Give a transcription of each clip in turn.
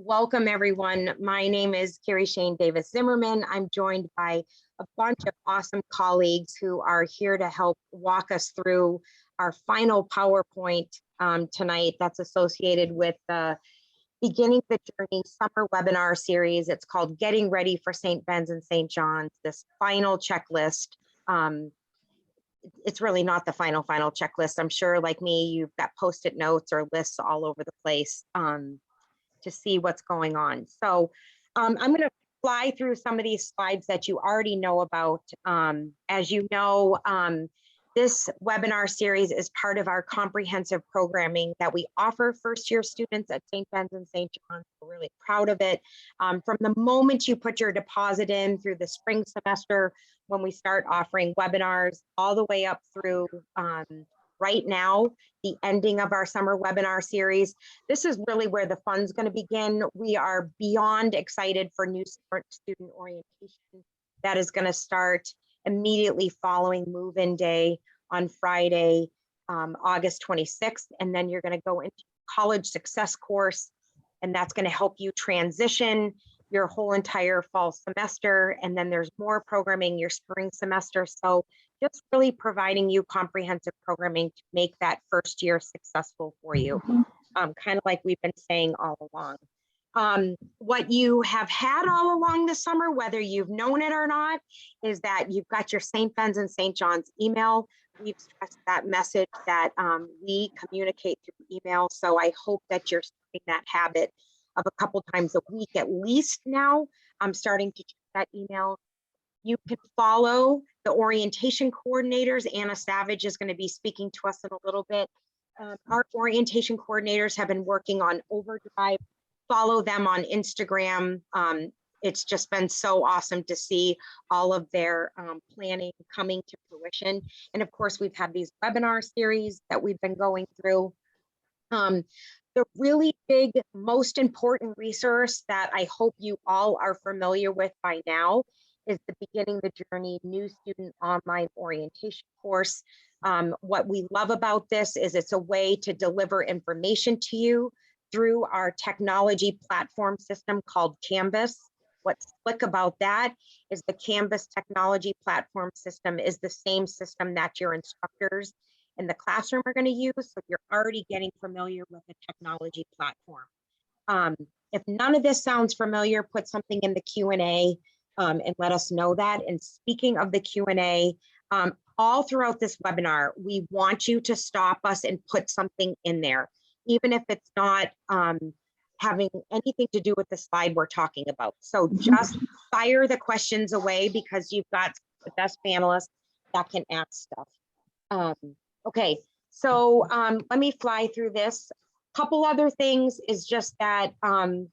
Welcome everyone. My name is Carrie Shane Davis Zimmerman. I'm joined by a bunch of awesome colleagues who are here to help walk us through our final PowerPoint tonight that's associated with the Beginning the Journey summer webinar series. It's called Getting Ready for St. Ben's and St. John's, this final checklist. It's really not the final checklist. I'm sure like me, you've got Post-it notes or lists all over the place to see what's going on. So I'm going to fly through some of these slides that you already know about. As you know, this webinar series is part of our comprehensive programming that we offer first-year students at St. Ben's and St. John's. We're really proud of it. From the moment you put your deposit in through the spring semester, when we start offering webinars, all the way up through right now, the ending of our summer webinar series. This is really where the fun's going to begin. We are beyond excited for new student orientation. That is going to start immediately following move-in day on Friday, August 26th. And then you're going to go into college success course, and that's going to help you transition your whole entire fall semester. And then there's more programming your spring semester. So just really providing you comprehensive programming to make that first year successful for you, kind of like we've been saying all along. What you have had all along the summer, whether you've known it or not, is that you've got your St. Ben's and St. John's email. We've stressed that message that we communicate through email. So I hope that you're starting that habit of a couple times a week at least now. I'm starting to check that email. You can follow the orientation coordinators. Anna Savage is going to be speaking to us in a little bit. Our orientation coordinators have been working on Overdrive. Follow them on Instagram. It's just been so awesome to see all of their planning coming to fruition. And of course, we've had these webinar series that we've been going through. The really big, most important resource that I hope you all are familiar with by now is the Beginning the Journey New Student Online Orientation course. What we love about this is it's a way to deliver information to you through our technology platform system called Canvas. What's slick about that is the Canvas technology platform system is the same system that your instructors in the classroom are going to use. So you're already getting familiar with the technology platform. If none of this sounds familiar, put something in the Q&A and let us know that. And speaking of the Q&A, all throughout this webinar, we want you to stop us and put something in there, even if it's not having anything to do with the slide we're talking about. So just fire the questions away because you've got the best panelists that can ask stuff. Okay, so let me fly through this. Couple other things is just that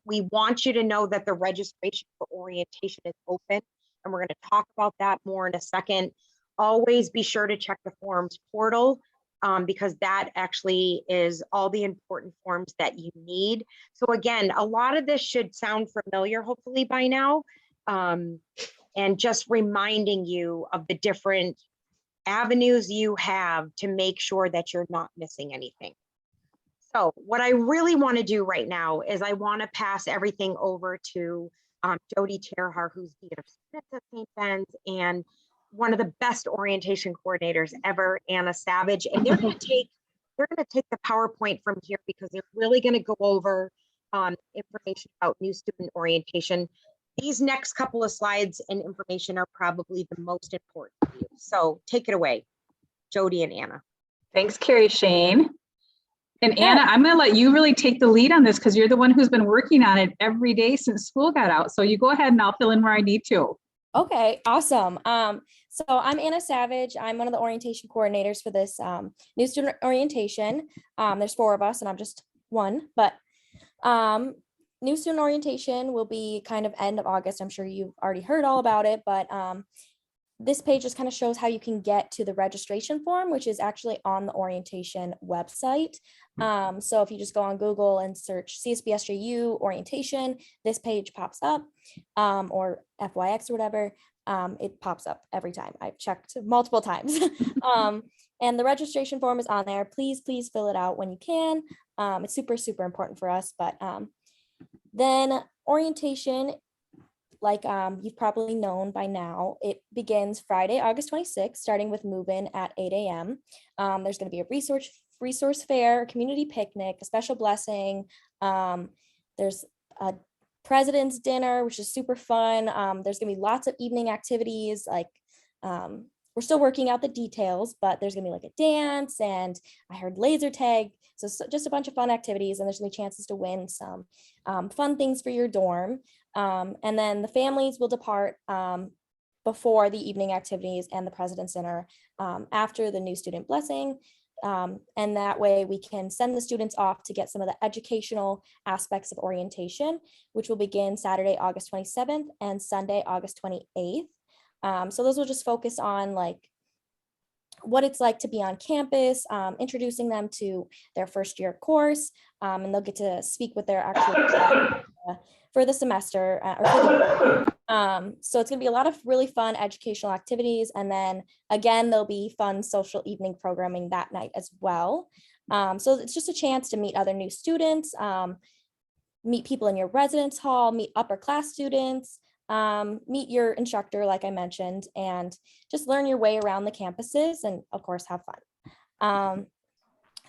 we want you to know that the registration for orientation is open, and we're going to talk about that more in a second. Always be sure to check the forms portal because that actually is all the important forms that you need. So again, a lot of this should sound familiar, hopefully by now, and just reminding you of the different avenues you have to make sure that you're not missing anything. So what I really want to do right now is I want to pass everything over to Jody Cherhar, who's Dean of Students at St. Ben's and one of the best orientation coordinators ever, Anna Savage. And they're going to take the PowerPoint from here because they're really going to go over information about new student orientation. These next couple of slides and information are probably the most important for you. So take it away, Jody and Anna. Thanks, Carrie Shane. And Anna, I'm going to let you really take the lead on this because you're the one who's been working on it every day since school got out. So you go ahead and I'll fill in where I need to. Okay, awesome. So I'm Anna Savage. I'm one of the orientation coordinators for this new student orientation. There's 4 of us and I'm just one, but new student orientation will be kind of end of August. I'm sure you've already heard all about it, but this page just kind of shows how you can get to the registration form, which is actually on the orientation website. So if you just go on Google and search CSB+SJU orientation, this page pops up, or FYX or whatever, it pops up every time. I've checked multiple times. And the registration form is on there. Please fill it out when you can. It's super important for us, but Then orientation, like you've probably known by now, it begins Friday, August 26th, starting with move-in at 8 a.m. There's going to be a resource fair, a community picnic, a special blessing. There's a president's dinner, which is super fun. There's going to be lots of evening activities. Like we're still working out the details, but there's going to be like a dance, and I heard laser tag. So just a bunch of fun activities, and there's going to be chances to win some fun things for your dorm. And then the families will depart before the evening activities and the President's Dinner after the new student blessing. And that way we can send the students off to get some of the educational aspects of orientation, which will begin Saturday, August 27th and Sunday, August 28th. So those will just focus on like what it's like to be on campus, introducing them to their first year course, and they'll get to speak with their actual for the semester. So it's gonna be a lot of really fun educational activities. And then again, there'll be fun social evening programming that night as well. So it's just a chance to meet other new students, meet people in your residence hall, meet upper class students, meet your instructor, like I mentioned, and just learn your way around the campuses and of course have fun.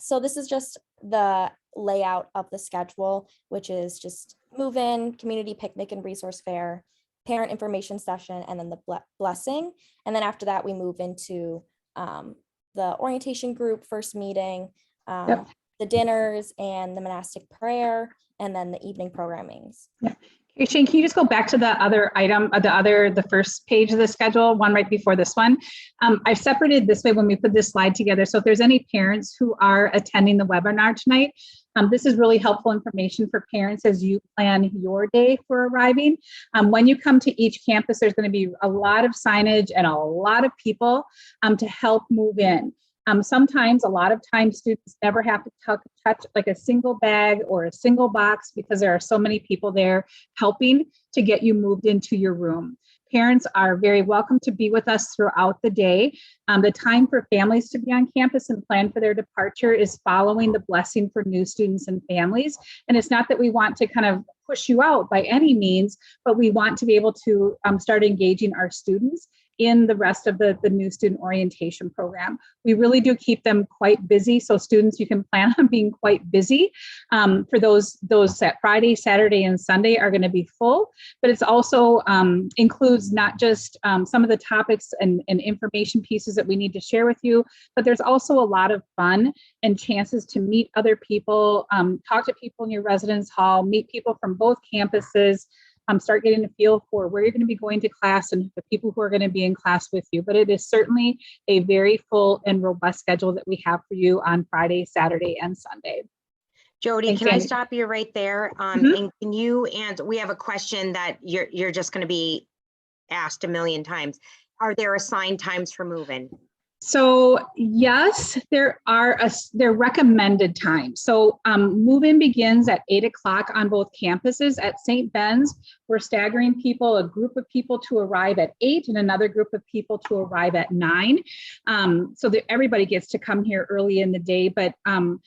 So this is just the layout of the schedule, which is just move in, community picnic and resource fair, parent information session, and then the blessing. And then after that, we move into the orientation group first meeting, the dinners and the monastic prayer, and then the evening programmings. Yeah. Okay, Shane, can you just go back to the other item, the first page of the schedule, one right before this one? I've separated this way when we put this slide together. So if there's any parents who are attending the webinar tonight, this is really helpful information for parents as you plan your day for arriving. When you come to each campus, there's going to be a lot of signage and a lot of people to help move in. Sometimes, a lot of times, students never have to touch like a single bag or a single box because there are so many people there helping to get you moved into your room. Parents are very welcome to be with us throughout the day. The time for families to be on campus and plan for their departure is following the blessing for new students and families. And it's not that we want to kind of push you out by any means, but we want to be able to start engaging our students in the rest of the new student orientation program. We really do keep them quite busy. So students, you can plan on being quite busy. For those that Friday, Saturday, and Sunday are going to be full, but it's also includes not just some of the topics and information pieces that we need to share with you, but there's also a lot of fun and chances to meet other people, talk to people in your residence hall, meet people from both campuses, start getting a feel for where you're going to be going to class and the people who are going to be in class with you. But it is certainly a very full and robust schedule that we have for you on Friday, Saturday, and Sunday. Jody, Thanks, can I Andy. stop you right there? Mhm. And can you, and we have a question that you're just going to be asked a million times. Are there assigned times for move-in? So yes, there are they're recommended times. So move-in begins at 8 o'clock on both campuses. At St. Ben's, we're staggering people, a group of people to arrive at 8 and another group of people to arrive at 9. So that everybody gets to come here early in the day, but come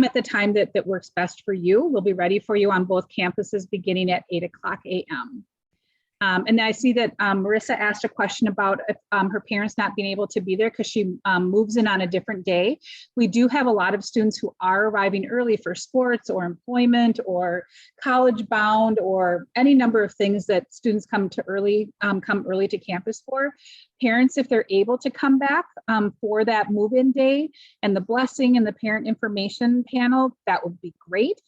at the time that works best for you. We'll be ready for you on both campuses beginning at 8 o'clock a.m. And I see that Marissa asked a question about her parents not being able to be there because she moves in on a different day. We do have a lot of students who are arriving early for sports or employment or college bound or any number of things that students come early to campus for. Parents, if they're able to come back for that move-in day and the blessing and the parent information panel, that would be great.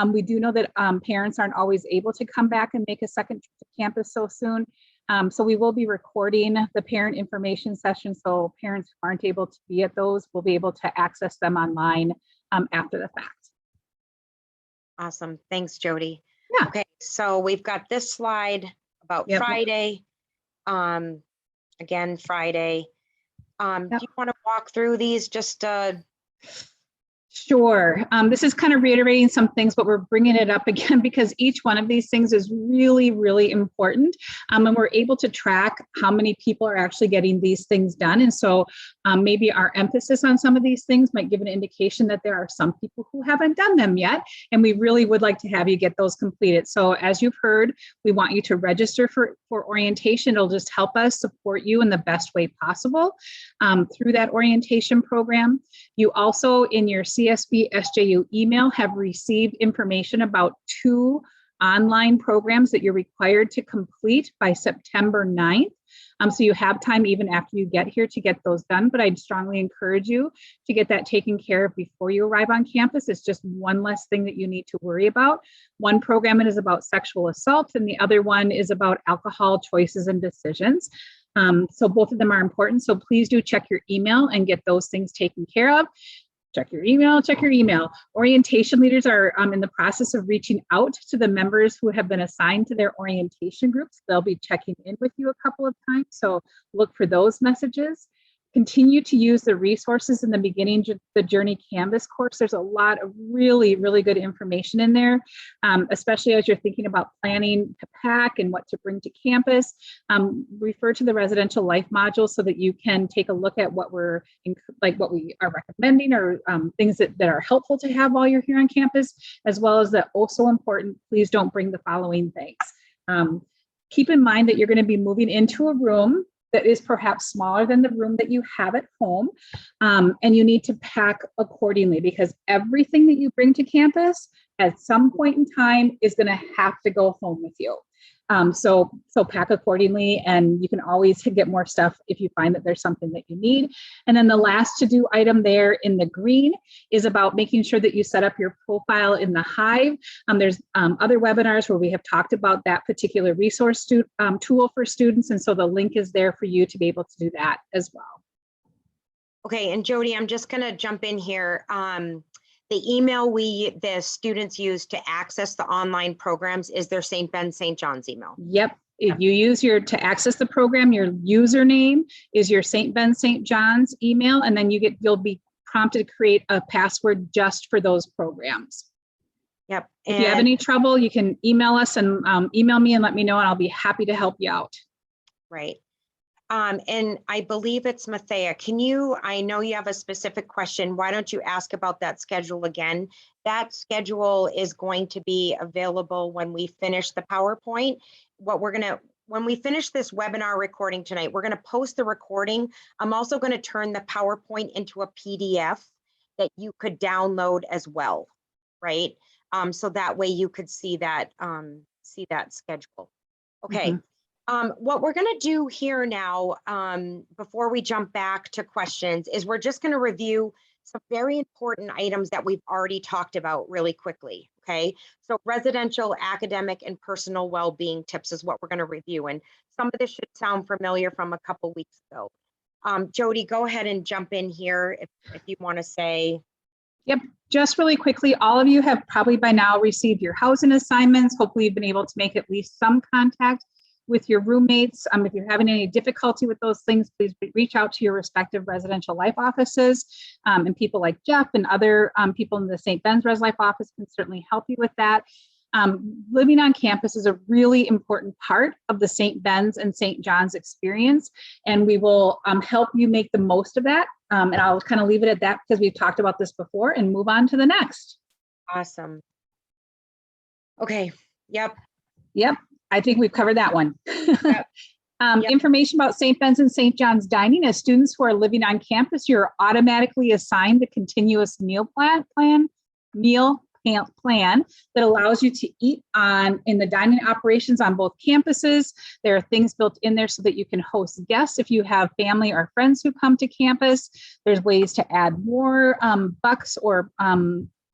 We do know that parents aren't always able to come back and make a second trip to campus so soon. So we will be recording the parent information session. So parents who aren't able to be at those will be able to access them online after the fact. Awesome. Thanks, Jody. Yeah. Okay, so we've got this slide about Friday. Again, Friday. Do you want to walk through these just Sure. This is kind of reiterating some things, but we're bringing it up again because each one of these things is really, really important. And we're able to track how many people are actually getting these things done. And so maybe our emphasis on some of these things might give an indication that there are some people who haven't done them yet. And we really would like to have you get those completed. So as you've heard, we want you to register for orientation. It'll just help us support you in the best way possible through that orientation program. You also, in your CSB+SJU email, have received information about 2 online programs that you're required to complete by September 9th. So you have time even after you get here to get those done, but I'd strongly encourage you to get that taken care of before you arrive on campus. It's just one less thing that you need to worry about. One program is about sexual assault, and the other one is about alcohol choices and decisions. So both of them are important. So please do check your email and get those things taken care of. Check your email, check your email. Orientation leaders are in the process of reaching out to the members who have been assigned to their orientation groups. They'll be checking in with you a couple of times. So look for those messages. Continue to use the resources in the beginning, the Journey Canvas course. There's a lot of really, really good information in there, especially as you're thinking about planning to pack and what to bring to campus. Refer to the residential life module so that you can take a look at what we are recommending or things that are helpful to have while you're here on campus, as well as the also important, please don't bring the following things. Keep in mind that you're going to be moving into a room that is perhaps smaller than the room that you have at home. And you need to pack accordingly because everything that you bring to campus at some point in time is gonna have to go home with you. So pack accordingly, and you can always get more stuff if you find that there's something that you need. And then the last to-do item there in the green is about making sure that you set up your profile in the Hive. There's other webinars where we have talked about that particular resource tool for students, and so the link is there for you to be able to do that as well. Okay, and Jody, I'm just gonna jump in here. The email the students use to access the online programs is their St. Ben, St. John's email. Yep. If you use to access the program, your username is your St. Ben, St. John's email, and then you'll be prompted to create a password just for those programs. Yep. If you have any trouble, you can email us and email me and let me know, and I'll be happy to help you out. Right. And I believe it's Mathea. I know you have a specific question. Why don't you ask about that schedule again? That schedule is going to be available when we finish the PowerPoint. When we finish this webinar recording tonight, we're going to post the recording. I'm also going to turn the PowerPoint into a PDF that you could download as well, right? So that way you could see that schedule. Okay. Mm-hmm. What we're going to do here now, before we jump back to questions, is we're just going to review some very important items that we've already talked about really quickly. Okay, so residential, academic, and personal well-being tips is what we're going to review. And some of this should sound familiar from a couple weeks ago. Jody, go ahead and jump in here if you want to say. Yep, just really quickly, all of you have probably by now received your housing assignments. Hopefully you've been able to make at least some contact with your roommates. If you're having any difficulty with those things, please reach out to your respective residential life offices, and people like Jeff and other people in the St. Ben's Res Life office can certainly help you with that. Living on campus is a really important part of the St. Ben's and St. John's experience, and we will help you make the most of that. And I'll kind of leave it at that because we've talked about this before and move on to the next. Awesome. Okay, yep. I think we've covered that one. Yep. Information about St. Ben's and St. John's dining. As students who are living on campus, you're automatically assigned a continuous meal plan that allows you to eat in the dining operations on both campuses. There are things built in there so that you can host guests if you have family or friends who come to campus. There's ways to add more bucks or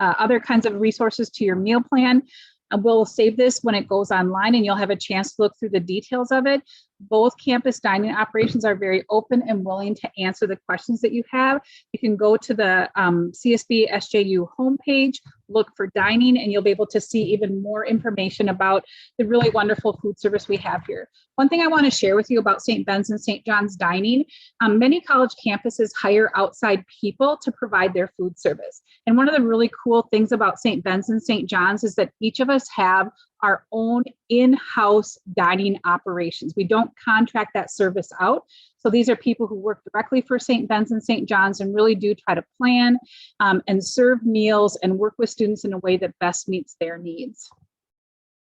other kinds of resources to your meal plan. We'll save this when it goes online and you'll have a chance to look through the details of it. Both campus dining operations are very open and willing to answer the questions that you have. You can go to the CSB+SJU homepage, look for dining, and you'll be able to see even more information about the really wonderful food service we have here. One thing I want to share with you about St. Ben's and St. John's dining, many college campuses hire outside people to provide their food service. And one of the really cool things about St. Ben's and St. John's is that each of us have our own in-house dining operations. We don't contract that service out. So these are people who work directly for St. Ben's and St. John's and really do try to plan and serve meals and work with students in a way that best meets their needs.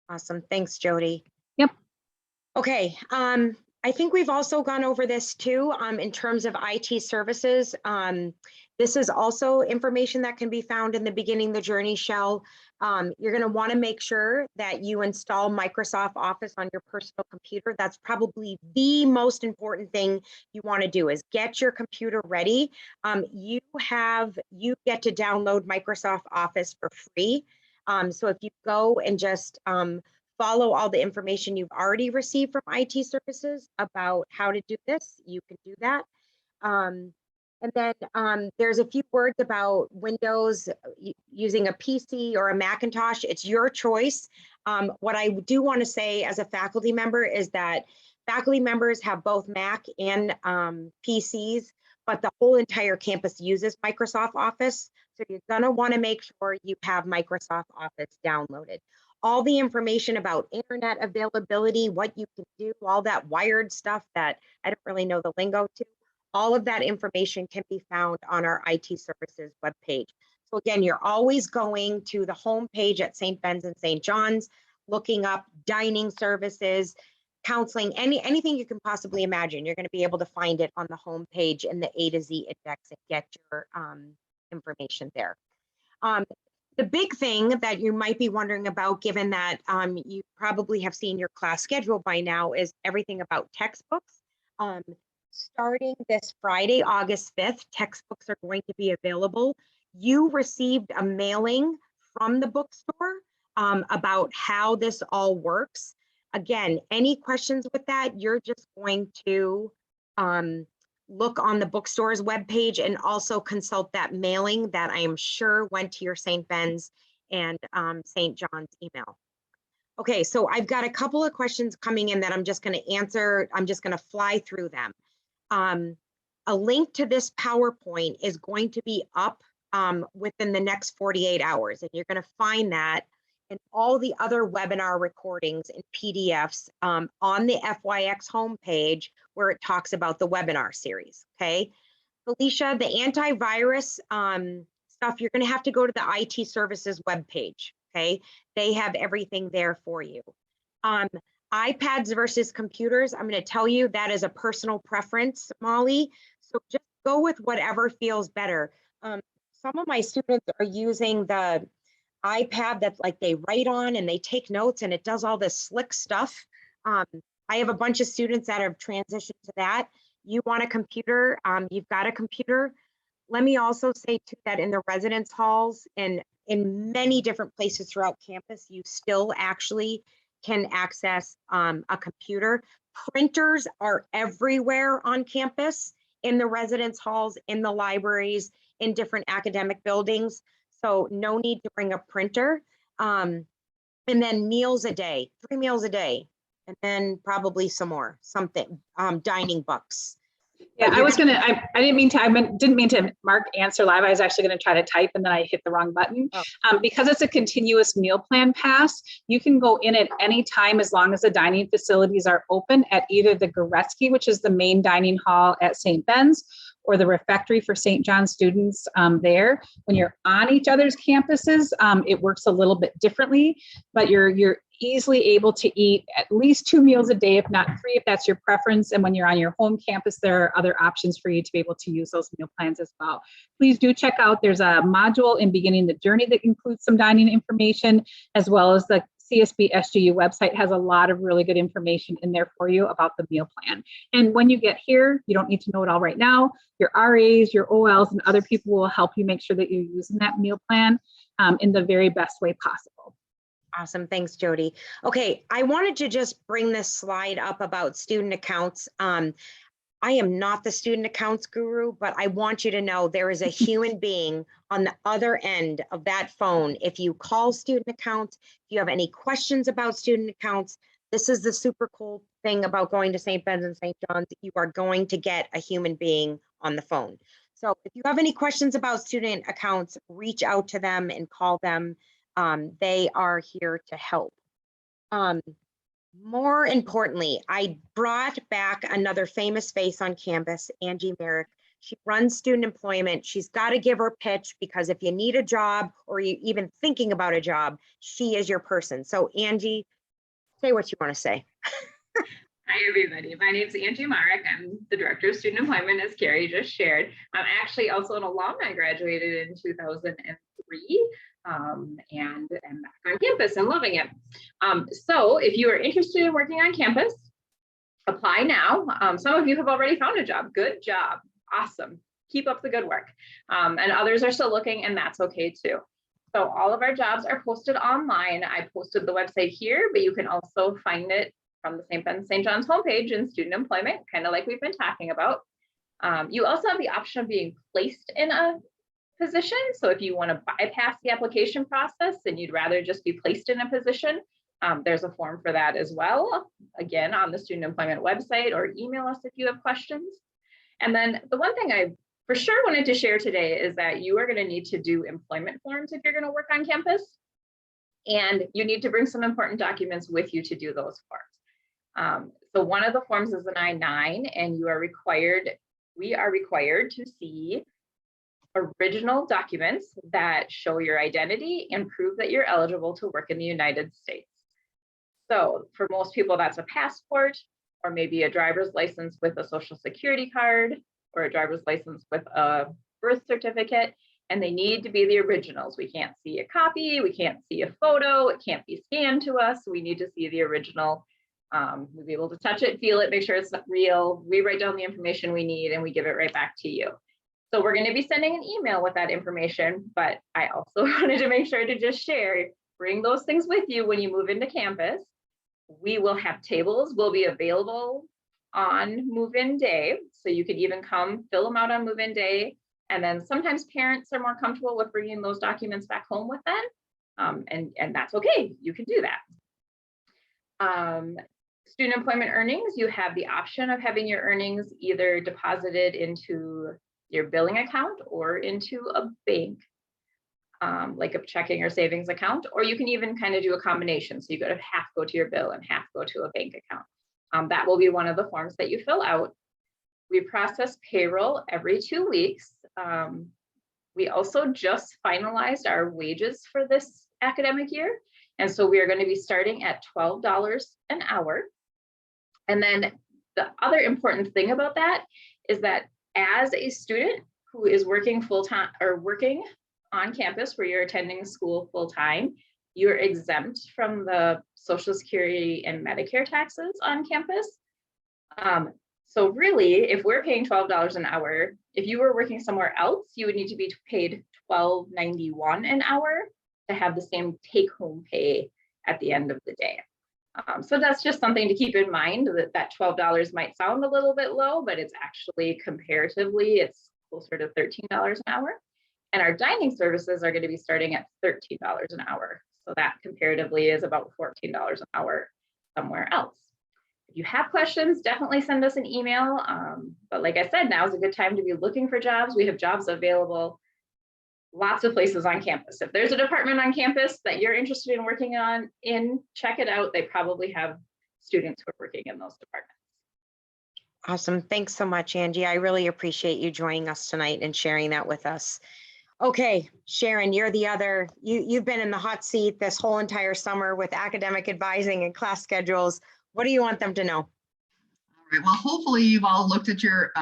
Awesome. Thanks, Jody. Yep. Okay. I think we've also gone over this too in terms of IT services. This is also information that can be found in the Beginning the Journey shell. You're going to want to make sure that you install Microsoft Office on your personal computer. That's probably the most important thing you want to do is get your computer ready. You get to download Microsoft Office for free. So if you go and just follow all the information you've already received from IT services about how to do this, you can do that. And then there's a few words about Windows using a PC or a Macintosh. It's your choice. What I do want to say as a faculty member is that faculty members have both Mac and PCs, but the whole entire campus uses Microsoft Office. So you're going to want to make sure you have Microsoft Office downloaded. All the information about internet availability, what you can do, all that wired stuff that I don't really know the lingo to, all of that information can be found on our IT services webpage. So again, you're always going to the home page at St. Ben's and St. John's, looking up dining services, counseling, anything you can possibly imagine. You're going to be able to find it on the home page in the A to Z index and get your information there. The big thing that you might be wondering about, given that you probably have seen your class schedule by now, is everything about textbooks. Starting this Friday, August 5th, textbooks are going to be available. You received a mailing from the bookstore about how this all works. Again, any questions with that, you're just going to look on the bookstore's webpage and also consult that mailing that I am sure went to your St. Ben's and St. John's email. Okay, so I've got a couple of questions coming in that I'm just going to answer. I'm just going to fly through them. A link to this PowerPoint is going to be up within the next 48 hours, and you're going to find that and all the other webinar recordings and PDFs on the FYX homepage where it talks about the webinar series, okay? Felicia, the antivirus stuff, you're gonna have to go to the IT services webpage, okay? They have everything there for you. iPads versus computers, I'm gonna tell you that is a personal preference, Molly. So just go with whatever feels better. Some of my students are using the iPad that like they write on and they take notes and it does all this slick stuff. I have a bunch of students that have transitioned to that. You want a computer, you've got a computer. Let me also say too that in the residence halls and in many different places throughout campus, you still actually can access a computer. Printers are everywhere on campus, in the residence halls, in the libraries, in different academic buildings. So no need to bring a printer. And then meals a day, 3 meals a day, and then probably some more, dining books. Yeah, I didn't mean to mark answer live. I was actually going to try to type and then I hit the wrong button. Oh. Because it's a continuous meal plan pass, you can go in at any time as long as the dining facilities are open at either the Goretzky, which is the main dining hall at St. Ben's, or the refectory for St. John students there. When you're on each other's campuses, it works a little bit differently, but you're easily able to eat at least 2 meals a day, if not 3, if that's your preference. And when you're on your home campus, there are other options for you to be able to use those meal plans as well. Please do check out, there's a module in Beginning the Journey that includes some dining information, as well as the CSB+SJU website has a lot of really good information in there for you about the meal plan. And when you get here, you don't need to know it all right now. Your RAs, your OLs, and other people will help you make sure that you're using that meal plan in the very best way possible. Awesome. Thanks, Jody. Okay, I wanted to just bring this slide up about student accounts. I am not the student accounts guru, but I want you to know there is a human being on the other end of that phone. If you call student accounts, if you have any questions about student accounts, this is the super cool thing about going to St. Ben's and St. John's. You are going to get a human being on the phone. So if you have any questions about student accounts, reach out to them and call them. They are here to help. More importantly, I brought back another famous face on campus, Angie Merrick. She runs student employment. She's got to give her pitch because if you need a job or you're even thinking about a job, she is your person. So Angie, say what you want to say. Hi, everybody. My name is Angie Marek. I'm the Director of Student Employment, as Carrie just shared. I'm actually also an alum. I graduated in 2003 and am back on campus and loving it. So if you are interested in working on campus, apply now. Some of you have already found a job. Good job. Awesome. Keep up the good work. And others are still looking, and that's okay too. So all of our jobs are posted online. I posted the website here, but you can also find it from the St. Ben's St. John's homepage in student employment, kind of like we've been talking about. You also have the option of being placed in a position. So if you want to bypass the application process and you'd rather just be placed in a position, there's a form for that as well. Again, on the student employment website, or email us if you have questions. And then the one thing I for sure wanted to share today is that you are going to need to do employment forms if you're going to work on campus. And you need to bring some important documents with you to do those forms. So one of the forms is an I-9, and we are required to see original documents that show your identity and prove that you're eligible to work in the United States. So for most people, that's a passport, or maybe a driver's license with a social security card, or a driver's license with a birth certificate, and they need to be the originals. We can't see a copy, we can't see a photo, it can't be scanned to us. We need to see the original. We'll be able to touch it, feel it, make sure it's real. We write down the information we need and we give it right back to you. So we're going to be sending an email with that information, but I also wanted to make sure to just share, bring those things with you when you move into campus. We will have tables, will be available on move-in day. So you could even come fill them out on move-in day. And then sometimes parents are more comfortable with bringing those documents back home with them. And that's okay, you can do that. Student employment earnings, you have the option of having your earnings either deposited into your billing account or into a bank, like a checking or savings account, or you can even kind of do a combination. So you got to half go to your bill and half go to a bank account. That will be one of the forms that you fill out. We process payroll every 2 weeks. We also just finalized our wages for this academic year. And so we are going to be starting at $12 an hour. And then the other important thing about that is that as a student who is working full-time or working on campus where you're attending school full-time, you're exempt from the Social Security and Medicare taxes on campus. So really, if we're paying $12 an hour, if you were working somewhere else, you would need to be paid $12.91 an hour to have the same take-home pay at the end of the day. So that's just something to keep in mind, that $12 might sound a little bit low, but it's actually comparatively, it's closer to $13 an hour. And our dining services are going to be starting at $13 an hour. So that comparatively is about $14 an hour somewhere else. If you have questions, definitely send us an email. But like I said, now is a good time to be looking for jobs. We have jobs available lots of places on campus. If there's a department on campus that you're interested in working in, check it out. They probably have students who are working in those departments. Awesome. Thanks so much, Angie. I really appreciate you joining us tonight and sharing that with us. Okay, Sharon, you're the other, you've been in the hot seat this whole entire summer with academic advising and class schedules. What do you want them to know? All right, well, hopefully you've all looked at your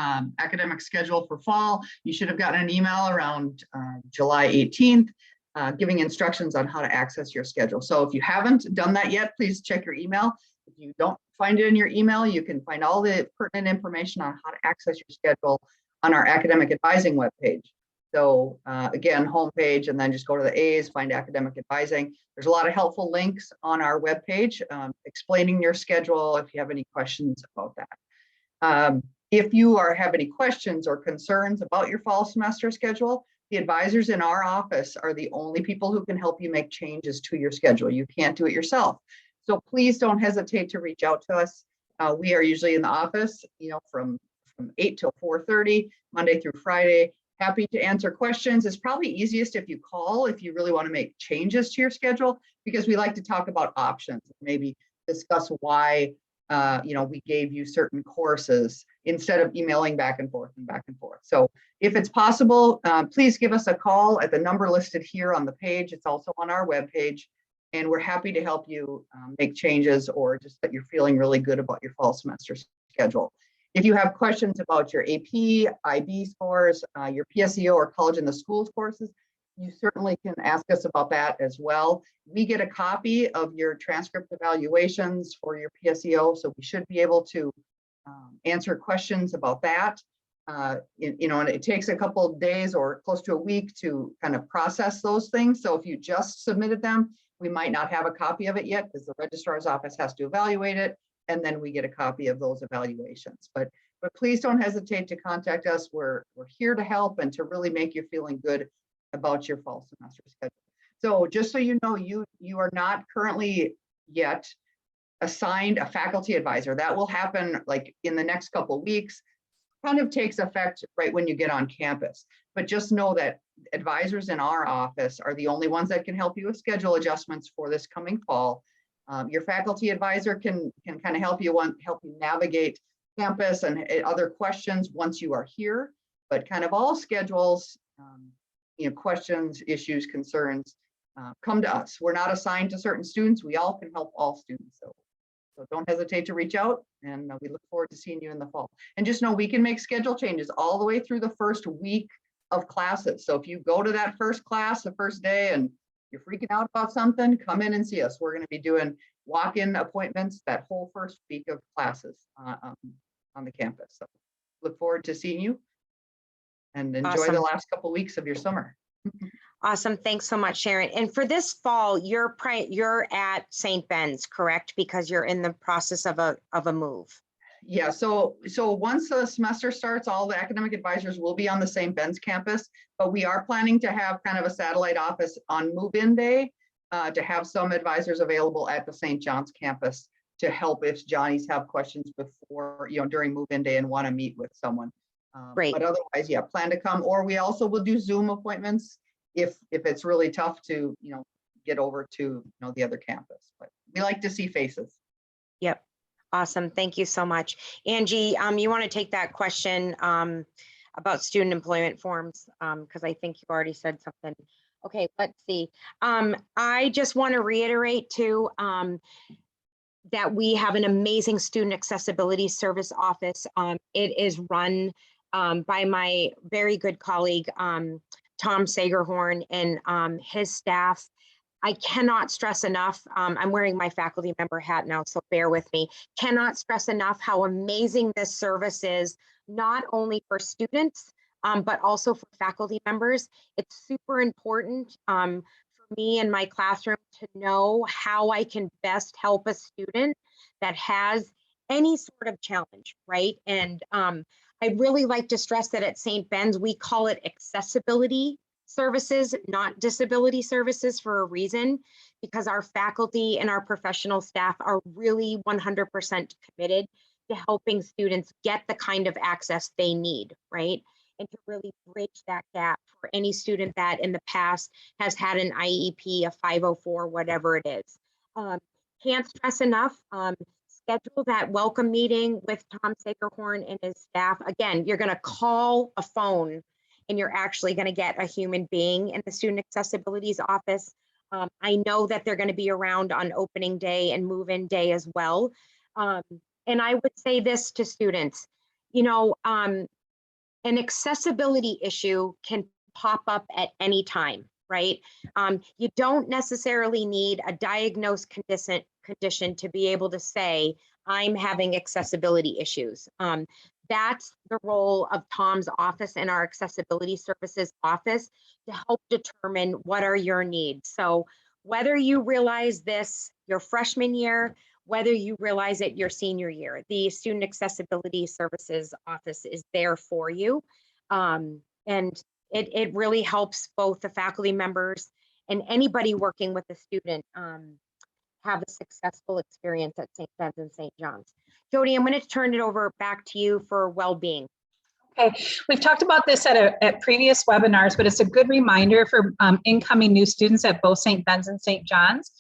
academic schedule for fall. You should have gotten an email around July 18th giving instructions on how to access your schedule. So if you haven't done that yet, please check your email. If you don't find it in your email, you can find all the pertinent information on how to access your schedule on our academic advising webpage. So again, homepage, and then just go to the A's, find academic advising. There's a lot of helpful links on our webpage explaining your schedule if you have any questions about that. If you have any questions or concerns about your fall semester schedule, the advisors in our office are the only people who can help you make changes to your schedule. You can't do it yourself. So please don't hesitate to reach out to us. We are usually in the office, from 8 till 4:30, Monday through Friday. Happy to answer questions. It's probably easiest if you call if you really want to make changes to your schedule, because we like to talk about options, maybe discuss why we gave you certain courses instead of emailing back and forth and back and forth. So if it's possible, please give us a call at the number listed here on the page. It's also on our webpage, and we're happy to help you make changes or just that you're feeling really good about your fall semester schedule. If you have questions about your AP, IB scores, your PSEO or college in the schools courses, you certainly can ask us about that as well. We get a copy of your transcript evaluations for your PSEO, so we should be able to answer questions about that. And it takes a couple of days or close to a week to kind of process those things. So if you just submitted them, we might not have a copy of it yet because the registrar's office has to evaluate it, and then we get a copy of those evaluations. But please don't hesitate to contact us. We're here to help and to really make you feeling good about your fall semester schedule. So just so you know, you are not currently yet assigned a faculty advisor. That will happen like in the next couple of weeks. Kind of takes effect right when you get on campus. But just know that advisors in our office are the only ones that can help you with schedule adjustments for this coming fall. Your faculty advisor can kind of help you navigate campus and other questions once you are here. But kind of all schedules, questions, issues, concerns, come to us. We're not assigned to certain students. We all can help all students. So don't hesitate to reach out, and we look forward to seeing you in the fall. And just know we can make schedule changes all the way through the first week of classes. So if you go to that first class the first day and you're freaking out about something, come in and see us. We're going to be doing walk-in appointments that whole first week of classes on the campus. So look forward to seeing you, and enjoy Awesome. the last couple of weeks of your summer. Awesome. Thanks so much, Sharon. And for this fall, you're at St. Ben's, correct? Because you're in the process of a move. Yeah, so once the semester starts, all the academic advisors will be on the St. Ben's campus, but we are planning to have kind of a satellite office on move-in day to have some advisors available at the St. John's campus to help if Johnnies have questions before, during move-in day and want to meet with someone. Great. But otherwise, yeah, plan to come, or we also will do Zoom appointments if it's really tough to, get over to, the other campus. But we like to see faces. Yep. Awesome. Thank you so much. Angie, you want to take that question about student employment forms? Because I think you already said something. Okay, let's see. I just want to reiterate too that we have an amazing student accessibility service office. It is run by my very good colleague, Tom Sagerhorn, and his staff. I cannot stress enough, I'm wearing my faculty member hat now, so bear with me, cannot stress enough how amazing this service is, not only for students, but also for faculty members. It's super important for me in my classroom to know how I can best help a student that has any sort of challenge, right? And I'd really like to stress that at St. Ben's, we call it accessibility services, not disability services, for a reason, because our faculty and our professional staff are really 100% committed to helping students get the kind of access they need, right? And to really bridge that gap for any student that in the past has had an IEP, a 504, whatever it is. Can't stress enough, schedule that welcome meeting with Tom Sagerhorn and his staff. Again, you're gonna call a phone and you're actually going to get a human being in the student accessibility's office. I know that they're going to be around on opening day and move-in day as well. And I would say this to students, an accessibility issue can pop up at any time, right? You don't necessarily need a diagnosed condition to be able to say, I'm having accessibility issues. that's the role of Tom's office and our accessibility services office to help determine what are your needs. So whether you realize this your freshman year, whether you realize it your senior year, the Student Accessibility Services Office is there for you. And it really helps both the faculty members and anybody working with a student have a successful experience at St. Ben's and St. John's. Jody, I'm going to turn it over back to you for well-being. Okay, we've talked about this at previous webinars, but it's a good reminder for incoming new students at both St. Ben's and St. John's.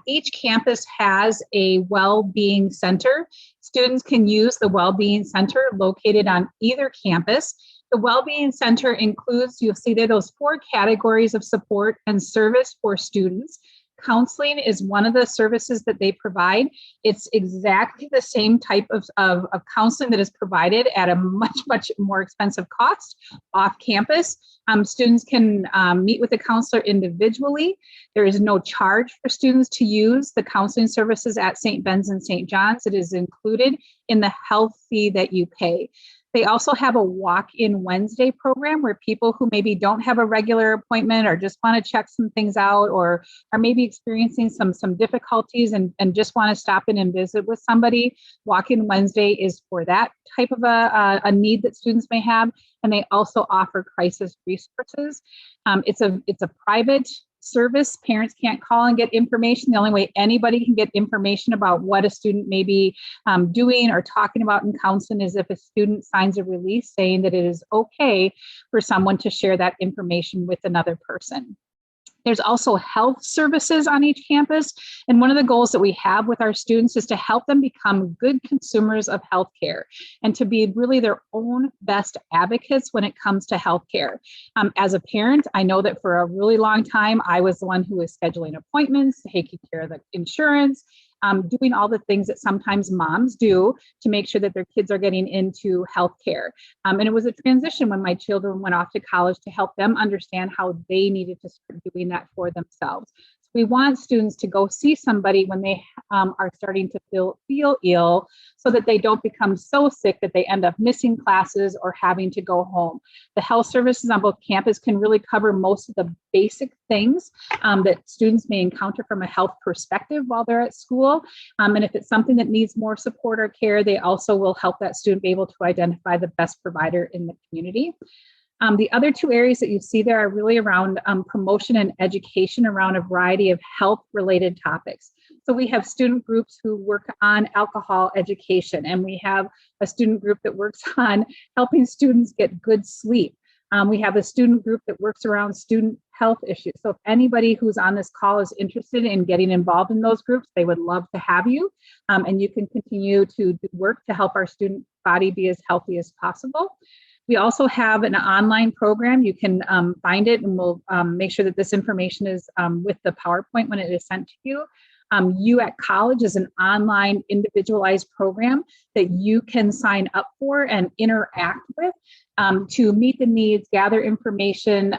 Each campus has a well-being center. Students can use the well-being center located on either campus. The well-being center includes, you'll see there, those 4 categories of support and service for students. Counseling is one of the services that they provide. It's exactly the same type of counseling that is provided at a much more expensive cost off campus. Students can meet with a counselor individually. There is no charge for students to use the counseling services at St. Ben's and St. John's. It is included in the health fee that you pay. They also have a walk-in Wednesday program where people who maybe don't have a regular appointment or just want to check some things out or are maybe experiencing some difficulties and just want to stop in and visit with somebody. Walk-in Wednesday is for that type of a need that students may have. And they also offer crisis resources. It's a private service. Parents can't call and get information. The only way anybody can get information about what a student may be doing or talking about in counseling is if a student signs a release saying that it is okay for someone to share that information with another person. There's also health services on each campus. And one of the goals that we have with our students is to help them become good consumers of healthcare and to be really their own best advocates when it comes to healthcare. As a parent, I know that for a really long time, I was the one who was scheduling appointments, taking care of the insurance, doing all the things that sometimes moms do to make sure that their kids are getting into healthcare. And it was a transition when my children went off to college to help them understand how they needed to start doing that for themselves. So we want students to go see somebody when they are starting to feel ill so that they don't become so sick that they end up missing classes or having to go home. The health services on both campus can really cover most of the basic things that students may encounter from a health perspective while they're at school. And if it's something that needs more support or care, they also will help that student be able to identify the best provider in the community. The other 2 areas that you see there are really around promotion and education around a variety of health-related topics. So we have student groups who work on alcohol education, and we have a student group that works on helping students get good sleep. We have a student group that works around student health issues. So if anybody who's on this call is interested in getting involved in those groups, they would love to have you. And you can continue to do work to help our student body be as healthy as possible. We also have an online program. You can find it, and we'll make sure that this information is with the PowerPoint when it is sent to you. You at College is an online individualized program that you can sign up for and interact with to meet the needs, gather information,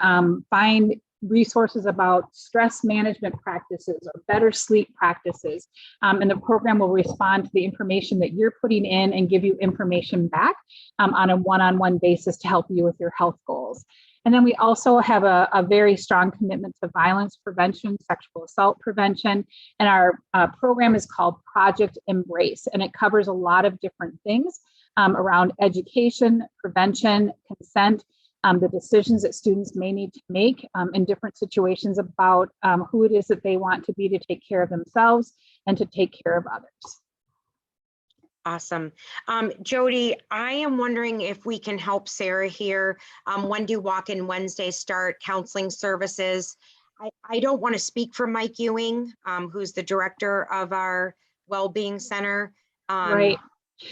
find resources about stress management practices or better sleep practices. And the program will respond to the information that you're putting in and give you information back on a one-on-one basis to help you with your health goals. And then we also have a very strong commitment to violence prevention, sexual assault prevention. And our program is called Project Embrace, and it covers a lot of different things around education, prevention, consent, the decisions that students may need to make in different situations about who it is that they want to be to take care of themselves and to take care of others. Awesome. Jody, I am wondering if we can help Sarah here. When do Walk-in Wednesday start? Counseling services. I don't want to speak for Mike Ewing, who's the director of our Wellbeing Center. Right.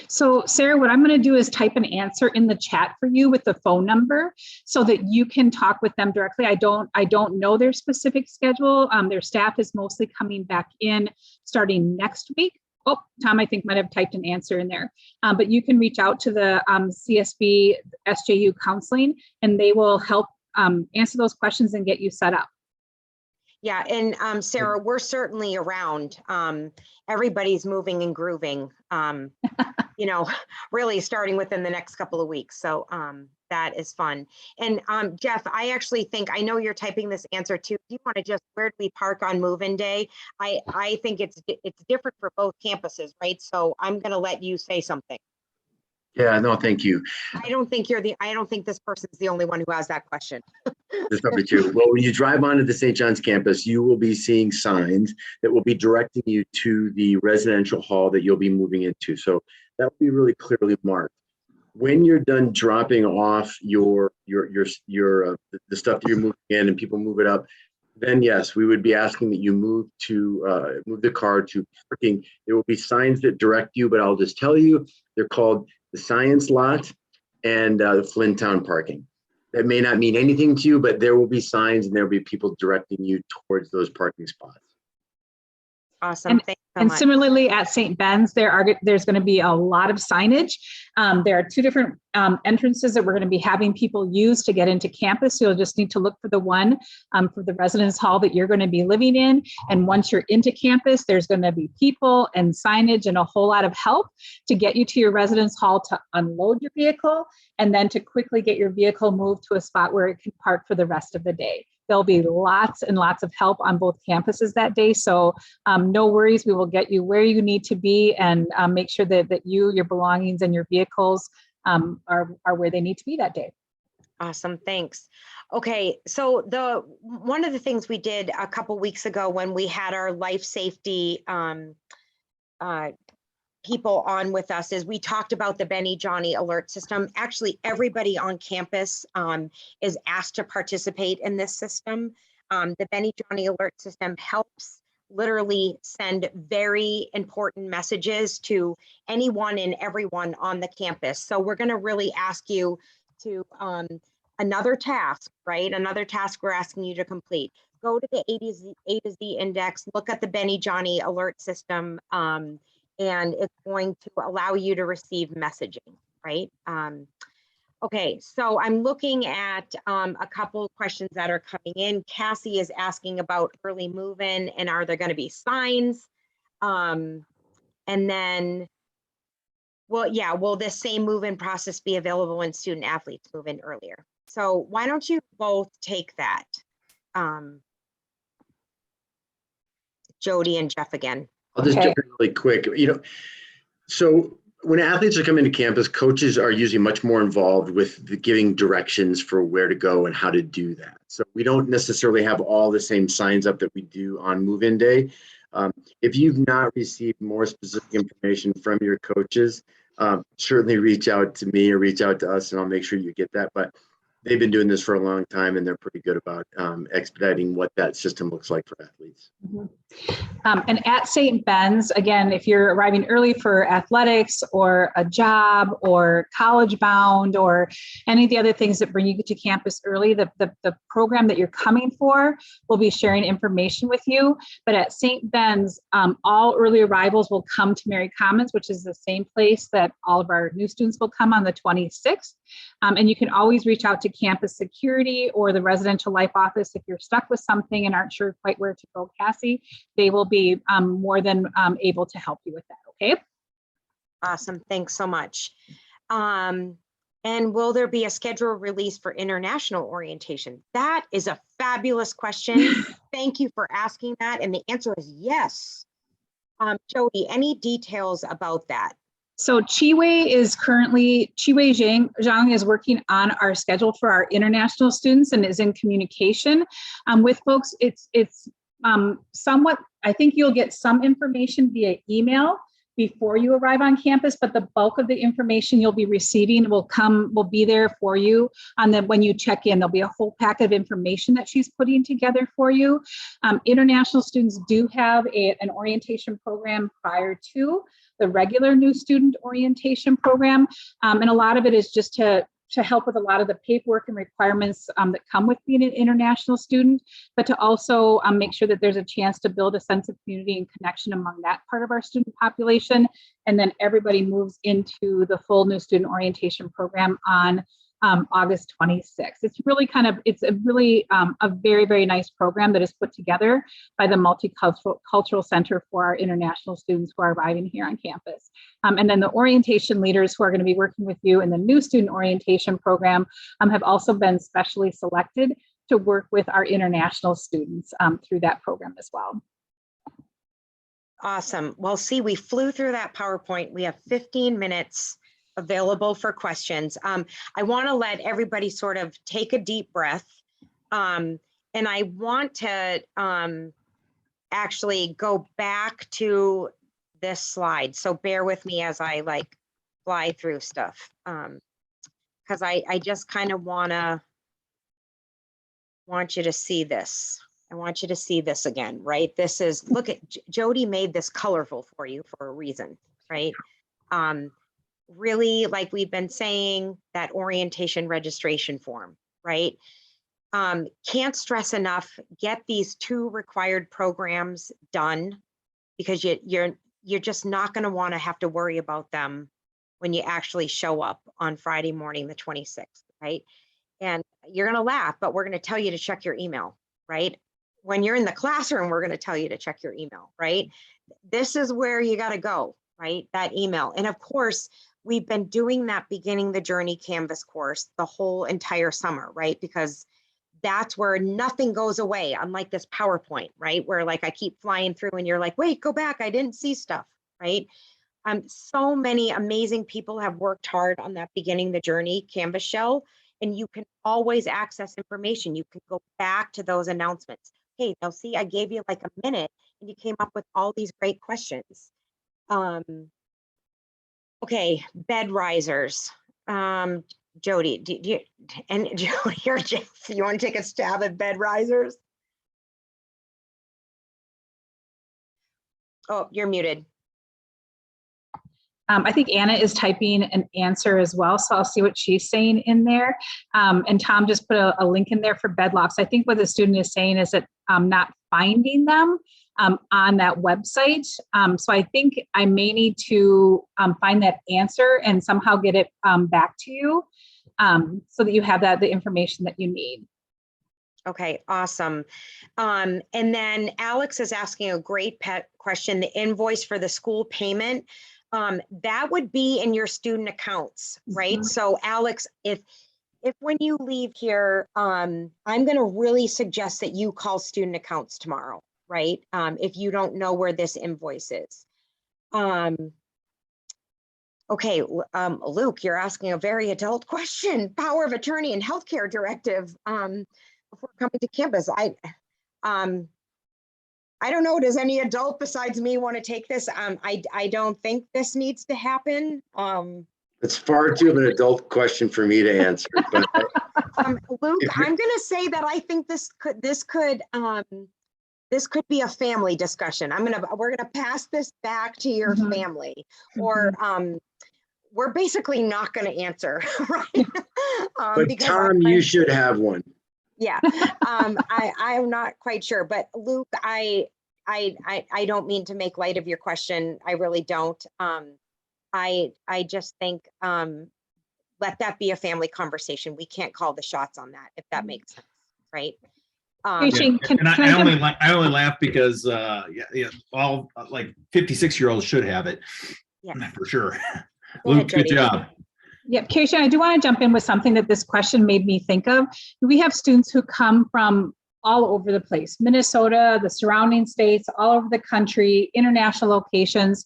So Sarah, what I'm going to do is type an answer in the chat for you with the phone number so that you can talk with them directly. I don't know their specific schedule. Their staff is mostly coming back in starting next week. Oh, Tom, I think might have typed an answer in there, but you can reach out to the CSB+SJU counseling and they will help answer those questions and get you set up. Yeah, and Sarah, we're certainly around. Everybody's moving and grooving. you know, really starting within the next couple of weeks. So that is fun. And Jeff, I actually think, I know you're typing this answer too. Do you want to just, where do we park on move-in day? I think it's different for both campuses, right? So I'm going to let you say something. Yeah, no, thank you. I don't think this person's the only one who has that question. There's probably two. Well, when you drive onto the St. John's campus, you will be seeing signs that will be directing you to the residential hall that you'll be moving into. So that will be really clearly marked. When you're done dropping off the stuff that you're moving in and people move it up, then yes, we would be asking that you move the car to parking. There will be signs that direct you, but I'll just tell you, they're called the Science Lot and the Flynntown parking. That may not mean anything to you, but there will be signs and there will be people directing you towards those parking spots. Awesome. Thanks so And much. similarly at St. Ben's, there's going to be a lot of signage. There are two different entrances that we're going to be having people use to get into campus. So you'll just need to look for the one for the residence hall that you're going to be living in. And once you're into campus, there's going to be people and signage and a whole lot of help to get you to your residence hall to unload your vehicle and then to quickly get your vehicle moved to a spot where it can park for the rest of the day. There'll be lots and lots of help on both campuses that day. So no worries, we will get you where you need to be and make sure that your belongings and your vehicles are where they need to be that day. Awesome, thanks. Okay, so one of the things we did a couple weeks ago when we had our life safety people on with us is we talked about the Benny Johnny alert system. Actually, everybody on campus is asked to participate in this system. The Benny Johnny alert system helps literally send very important messages to anyone and everyone on the campus. So we're going to really ask you to another task, right? Another task we're asking you to complete. Go to the A to Z index, look at the Benny Johnny alert system, and it's going to allow you to receive messaging, right? Okay, so I'm looking at a couple of questions that are coming in. Cassie is asking about early move-in and are there going to be signs? And then, well, yeah, will this same move-in process be available when student athletes move in earlier? So why don't you both take that? Jody and Jeff again. I'll just jump in really quick. So when athletes are coming to campus, coaches are usually much more involved with the giving directions for where to go and how to do that. So we don't necessarily have all the same signs up that we do on move-in day. If you've not received more specific information from your coaches, certainly reach out to me or reach out to us and I'll make sure you get that. But they've been doing this for a long time and they're pretty good about expediting what that system looks like for athletes. Mm-hmm. And at St. Ben's, again, if you're arriving early for athletics or a job or college bound or any of the other things that bring you to campus early, the program that you're coming for will be sharing information with you. But at St. Ben's, all early arrivals will come to Mary Commons, which is the same place that all of our new students will come on the 26th. And you can always reach out to campus security or the residential life office if you're stuck with something and aren't sure quite where to go, Cassie. They will be more than able to help you with that, okay? Awesome, thanks so much. And will there be a schedule release for international orientation? That is a fabulous question. Thank you for asking that. And the answer is yes. Jody, any details about that? So Zhang is working on our schedule for our international students and is in communication with folks. It's somewhat, I think you'll get some information via email before you arrive on campus, but the bulk of the information you'll be receiving will be there for you when you check in. There'll be a whole pack of information that she's putting together for you. International students do have an orientation program prior to the regular new student orientation program. And a lot of it is just to help with a lot of the paperwork and requirements that come with being an international student, but to also make sure that there's a chance to build a sense of community and connection among that part of our student population. And then everybody moves into the full new student orientation program on August 26th. It's really it's a really a very, very nice program that is put together by the Multicultural Center for our international students who are arriving here on campus. And then the orientation leaders who are going to be working with you in the new student orientation program have also been specially selected to work with our international students through that program as well. Awesome. Well, see, we flew through that PowerPoint. We have 15 minutes available for questions. I want to let everybody sort of take a deep breath. And I want to actually go back to this slide. So bear with me as I like fly through stuff. Because I just kind of want you to see this. I want you to see this again, right? This is, look at, Jody made this colorful for you for a reason, right? Really, like we've been saying, that orientation registration form, right? Can't stress enough, get these 2 required programs done, because you're just not going to want to have to worry about them when you actually show up on Friday morning, the 26th, right? And you're going to laugh, but we're going to tell you to check your email, right? When you're in the classroom, we're going to tell you to check your email, right? This is where you got to go, right? That email. And of course, we've been doing that Beginning the Journey Canvas course the whole entire summer, right? Because that's where nothing goes away, unlike this PowerPoint, right? Where like I keep flying through and you're like, wait, go back, I didn't see stuff, right? So many amazing people have worked hard on that Beginning the Journey Canvas shell, and you can always access information. You can go back to those announcements. Hey, now see, I gave you like a minute and you came up with all these great questions. Okay, bed risers. Jody, do you, and Jody or Jeff, you want to take a stab at bed risers? Oh, you're muted. I think Anna is typing an answer as well, so I'll see what she's saying in there. And Tom just put a link in there for bed locks. I think what the student is saying is that not finding them on that website. So I think I may need to find that answer and somehow get it back to you so that you have the information that you need. Okay, awesome. And then Alex is asking a great question, the invoice for the school payment. That would be in your student accounts, right? Mm-hmm. So Alex, if when you leave here, I'm going to really suggest that you call student accounts tomorrow, right? If you don't know where this invoice is. Okay, Luke, you're asking a very adult question. Power of attorney and healthcare directive before coming to campus. I don't know, does any adult besides me want to take this? I don't think this needs to happen. It's far too of an adult question for me to answer. But Luke, I'm going to say that I think this could be a family discussion. We're gonna pass this back to your mm-hmm. family, or we're basically not going to answer, right? But Tom, you should have one. Yeah, I'm not quite sure, but Luke, I don't mean to make light of your question. I really don't. I just think let that be a family conversation. We can't call the shots on that, if that makes sense, right? I only laugh because all like 56-year-olds should have it. Yeah, for sure. Luke, good job. Yeah, Keisha, I do want to jump in with something that this question made me think of. We have students who come from all over the place, Minnesota, the surrounding states, all over the country, international locations.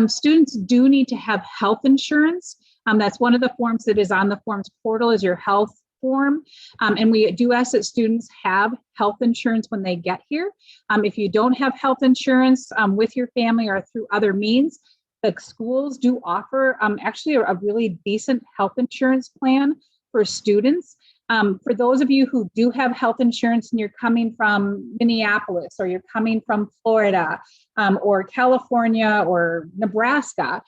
Students do need to have health insurance. That's one of the forms that is on the forms portal is your health form. And we do ask that students have health insurance when they get here. If you don't have health insurance with your family or through other means, the schools do offer actually a really decent health insurance plan for students. For those of you who do have health insurance and you're coming from Minneapolis or you're coming from Florida or California or Nebraska,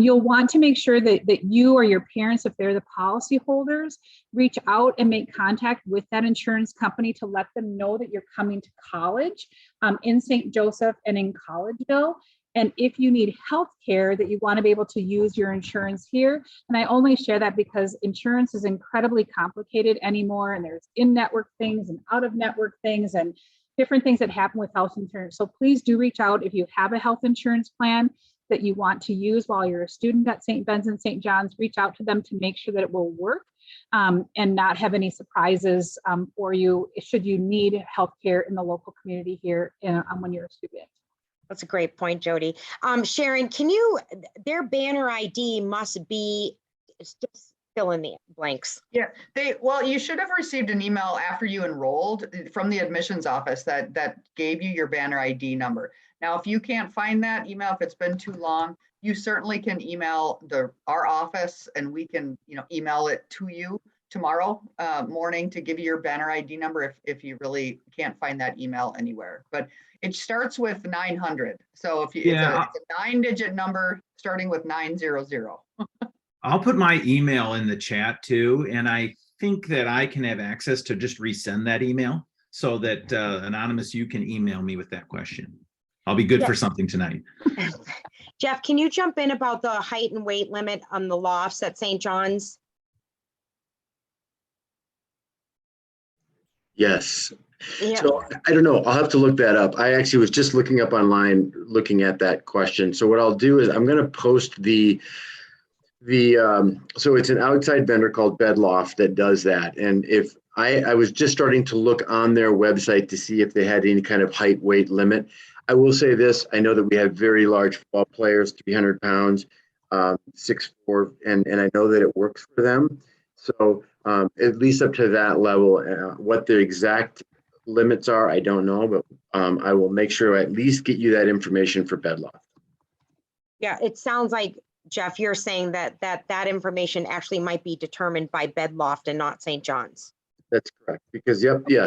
you'll want to make sure that you or your parents, if they're the policy holders, reach out and make contact with that insurance company to let them know that you're coming to college in St. Joseph and in Collegeville. And if you need health care, that you want to be able to use your insurance here. And I only share that because insurance is incredibly complicated anymore. And there's in-network things and out-of-network things and different things that happen with health insurance. So please do reach out if you have a health insurance plan that you want to use while you're a student at St. Ben's and St. John's. Reach out to them to make sure that it will work and not have any surprises for you should you need health care in the local community here when you're a student. That's a great point, Jody. Sharon, their banner ID must be, just fill in the blanks. Yeah, well, you should have received an email after you enrolled from the admissions office that gave you your banner ID number. Now, if you can't find that email, if it's been too long, you certainly can email our office and we can, email it to you tomorrow morning to give you your banner ID number if you really can't find that email anywhere. But it starts with 900. So it's a 9-digit number starting with 900. I'll put my email in the chat too. And I think that I can have access to just resend that email so that Anonymous, you can email me with that question. I'll be good for something tonight. Jeff, can you jump in about the height and weight limit on the lofts at St. John's? Yes. Yeah. So I don't know. I'll have to look that up. I actually was just looking up online, looking at that question. So what I'll do is I'm going to post so it's an outside vendor called Bedloft that does that. And if I was just starting to look on their website to see if they had any kind of height weight limit. I will say this, I know that we have very large football players, 300 pounds, 6'4", and I know that it works for them. So at least up to that level, what the exact limits are, I don't know, but I will make sure I at least get you that information for Bedloft. Yeah, it sounds like, Jeff, you're saying that information actually might be determined by Bedloft and not St. John's. That's correct. Because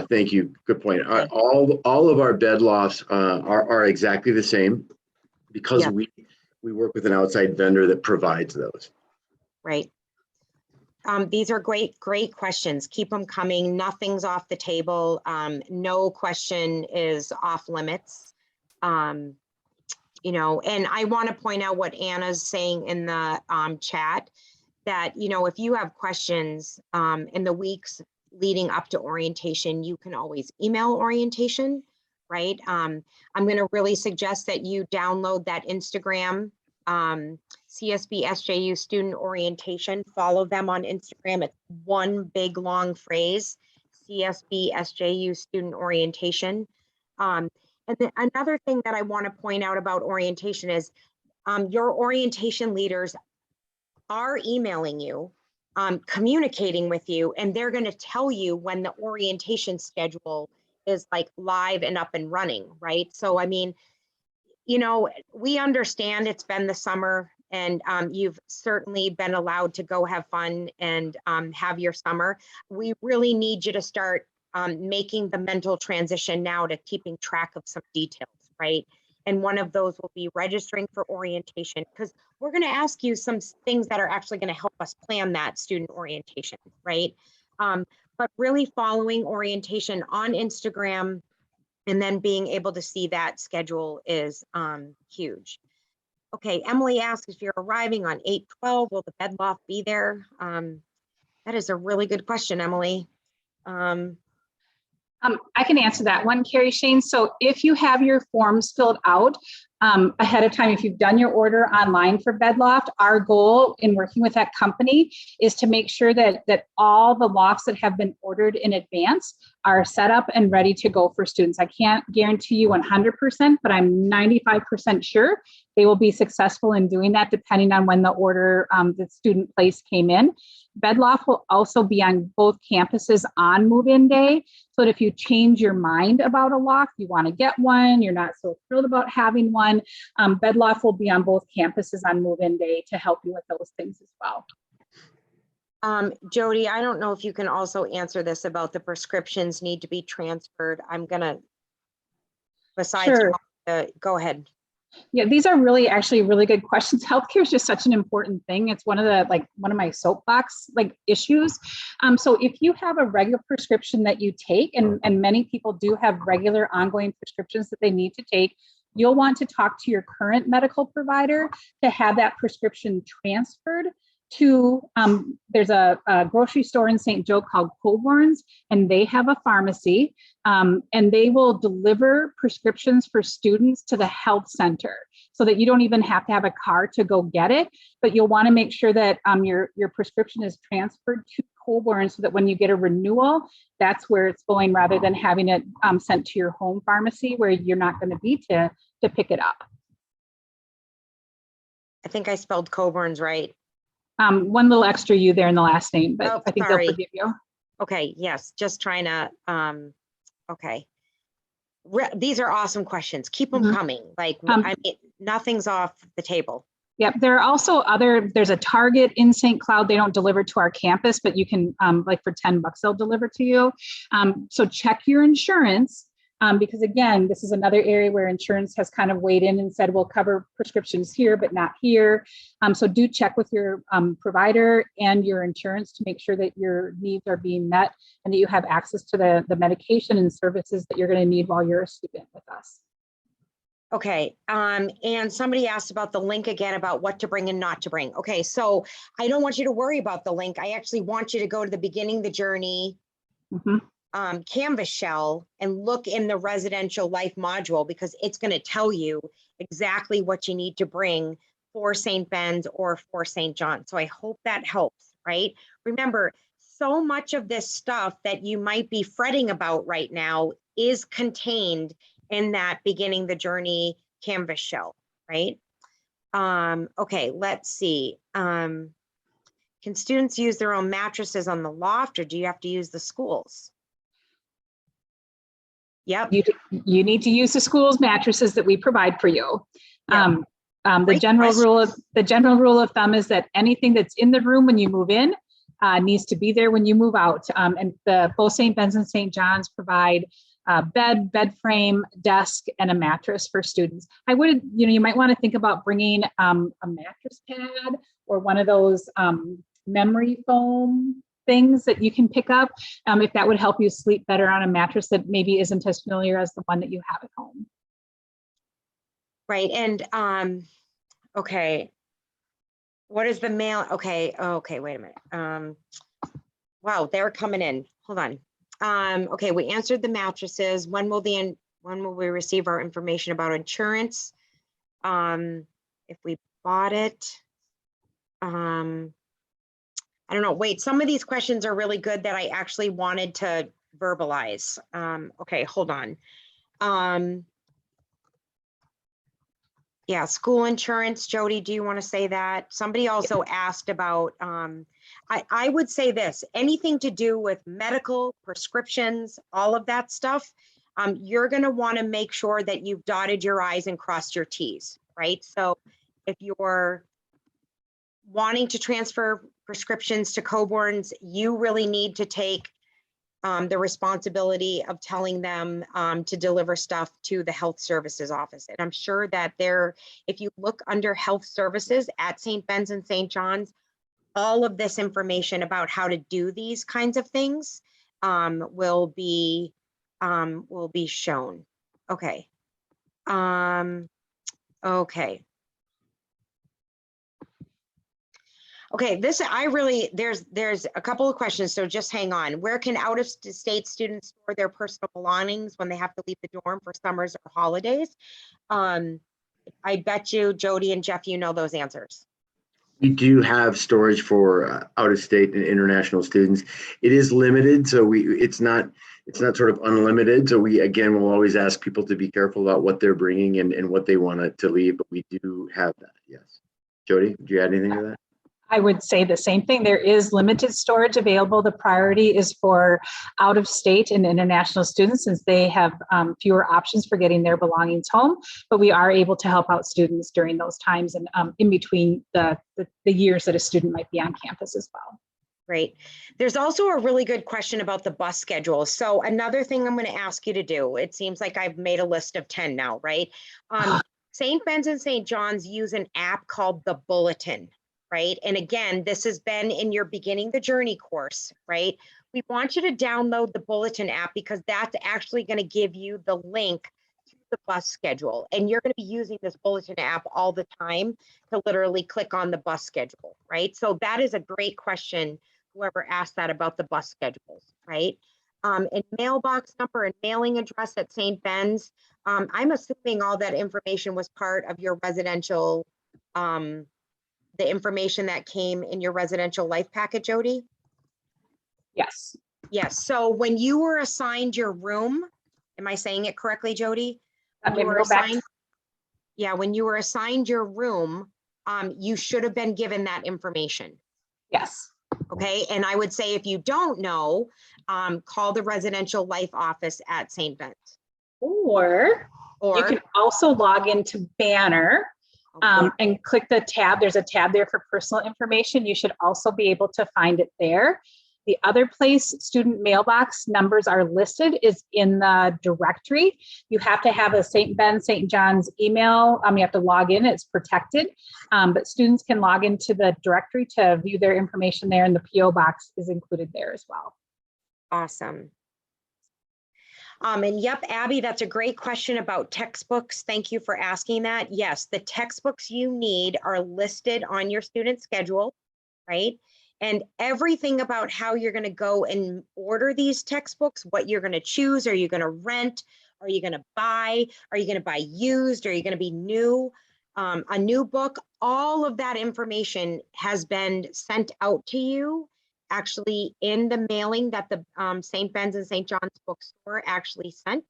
thank you. Good point. Okay. All of our bed lofts are exactly the same because we work with an outside vendor that provides those. Right. These are great questions. Keep them coming. Nothing's off the table. No question is off limits. And I want to point out what Anna's saying in the chat that, if you have questions in the weeks leading up to orientation, you can always email orientation, right? I'm going to really suggest that you download that Instagram, CSB+SJU student orientation. Follow them on Instagram. It's one big long phrase, CSB+SJU student orientation. And then another thing that I want to point out about orientation is your orientation leaders are emailing you, communicating with you, and they're going to tell you when the orientation schedule is like live and up and running, right? So, I mean, we understand it's been the summer and you've certainly been allowed to go have fun and have your summer. We really need you to start making the mental transition now to keeping track of some details, right? And one of those will be registering for orientation, because we're going to ask you some things that are actually going to help us plan that student orientation, right? But really following orientation on Instagram and then being able to see that schedule is huge. Okay, Emily asks, if you're arriving on 8/12, will the Bedloft be there? That is a really good question, Emily. I can answer that one, Carrie Shane. So if you have your forms filled out ahead of time, if you've done your order online for Bedloft, our goal in working with that company is to make sure that all the lofts that have been ordered in advance are set up and ready to go for students. I can't guarantee you 100%, but I'm 95% sure they will be successful in doing that depending on when the order, the student place came in. Bedloft will also be on both campuses on move-in day. So that if you change your mind about a loft, you want to get one, you're not so thrilled about having one, Bedloft will be on both campuses on move-in day to help you with those things as well. Jody, I don't know if you can also answer this about the prescriptions need to be transferred. I'm gonna, besides, Sure. Go ahead. Yeah, these are actually really good questions. Healthcare is just such an important thing. It's one of my soapbox issues. So if you have a regular prescription that you take, and many people do have regular ongoing prescriptions that they need to take, you'll want to talk to your current medical provider to have that prescription transferred to, there's a grocery store in St. Joe called Colborne's, and they have a pharmacy, and they will deliver prescriptions for students to the health center so that you don't even have to have a car to go get it, but you'll want to make sure that your prescription is transferred to Colborne so that when you get a renewal, that's where it's going rather than having it sent to your home pharmacy where you're not going to be to pick it up. I think I spelled Coburn's right. One little extra U there in the last name, but Oh, I think sorry. they'll forgive you. Okay, yes, just trying to, okay. These are awesome questions. Keep them coming. Like, I mean, nothing's off the table. Yep, there are also there's a Target in St. Cloud. They don't deliver to our campus, but you can, like for $10, they'll deliver to you. So check your insurance. Because again, this is another area where insurance has kind of weighed in and said, we'll cover prescriptions here, but not here. So do check with your provider and your insurance to make sure that your needs are being met and that you have access to the medication and services that you're going to need while you're a student with us. Okay, and somebody asked about the link again about what to bring and not to bring. Okay, so I don't want you to worry about the link. I actually want you to go to the beginning of the journey Canvas shell and look in the residential life module, because it's going to tell you exactly what you need to bring for St. Ben's or for St. John. So I hope that helps, right? Remember, so much of this stuff that you might be fretting about right now is contained in that beginning the journey Canvas shell, right? Okay, let's see. Can students use their own mattresses on the loft, or do you have to use the schools? Yep. You need to use the school's mattresses that we provide for you. Yep. The Great general rule of thumb is that anything that's in the room when you move in needs to be there when you move out. And both St. Ben's and St. John's provide bed frame, desk, and a mattress for students. I would, you might want to think about bringing a mattress pad or one of those memory foam things that you can pick up if that would help you sleep better on a mattress that maybe isn't as familiar as the one that you have at home. Right, and okay, what is the mail? Okay, wait a minute. Wow, they're coming in. Hold on. Okay, we answered the mattresses. When will we receive our information about insurance? If we bought it, I don't know. Wait, some of these questions are really good that I actually wanted to verbalize. Okay, hold on. Yeah, school insurance. Jody, do you want to say that? Somebody also asked about, I would say this, anything to do with medical prescriptions, all of that stuff, you're going to want to make sure that you've dotted your I's and crossed your T's, right? So if you're wanting to transfer prescriptions to Colborne's, you really need to take the responsibility of telling them to deliver stuff to the health services office. And I'm sure that if you look under health services at St. Ben's and St. John's, all of this information about how to do these kinds of things will be shown. Okay. Okay. Okay, there's a couple of questions, so just hang on. Where can out-of-state students store their personal belongings when they have to leave the dorm for summers or holidays? I bet you, Jody and Jeff, you know those answers. We do have storage for out-of-state and international students. It is limited, so it's not sort of unlimited. So we, again, will always ask people to be careful about what they're bringing and what they want to leave, but we do have that, yes. Jody, do you add anything to that? I would say the same thing. There is limited storage available. The priority is for out-of-state and international students, since they have fewer options for getting their belongings home. But we are able to help out students during those times and in between the years that a student might be on campus as well. Great. There's also a really good question about the bus schedule. So another thing I'm going to ask you to do, it seems like I've made a list of 10 now, right? St. Ben's and St. John's use an app called the Bulletin. Right? And again, this has been in your Beginning the Journey course, right? We want you to download the Bulletin app because that's actually going to give you the link to the bus schedule, and you're going to be using this bulletin app all the time to literally click on the bus schedule, right? So that is a great question, whoever asked that about the bus schedules, right? And mailbox number and mailing address at St. Ben's. I'm assuming all that information was part of your residential, the information that came in your residential life packet, Jody? Yes. Yes, so when you were assigned your room, am I saying it correctly, Jody? When you Maybe were go back. assigned, yeah, when you were assigned your room, you should have been given that information. Yes. Okay, and I would say if you don't know, call the residential life office at St. Ben's. Or you can also log into Banner and click the tab. There's a tab there for personal information. You should also be able to find it there. The other place student mailbox numbers are listed is in the directory. You have to have a St. Ben's, St. John's email. You have to log in, it's protected, but students can log into the directory to view their information there, and the PO box is included there as well. Awesome. And yep, Abby, that's a great question about textbooks. Thank you for asking that. Yes, the textbooks you need are listed on your student schedule, right? And everything about how you're going to go and order these textbooks, what you're going to choose, are you going to rent? Are you going to buy? Are you going to buy used? Are you going to be new? A new book? All of that information has been sent out to you actually in the mailing that the St. Ben's and St. John's bookstore actually sent.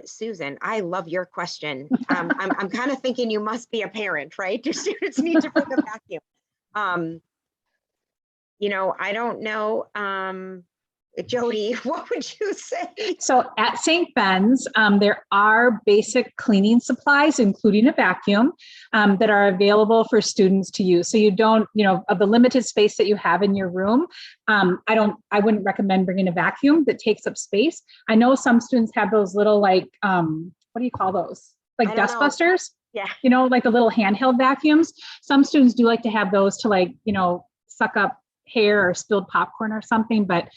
Susan, I love your question. I'm kind of thinking you must be a parent, right? Do students need to bring a vacuum? You know, I don't know. Jody, what would you say? So at St. Ben's, there are basic cleaning supplies, including a vacuum, that are available for students to use. So you don't, you know, of the limited space that you have in your room, I wouldn't recommend bringing a vacuum that takes up space. I know some students have those little like, what do you call those? Like dust busters? Yeah. You know, like the little handheld vacuums. Some students do like to have those to like, you know, suck up hair or spilled popcorn or something, but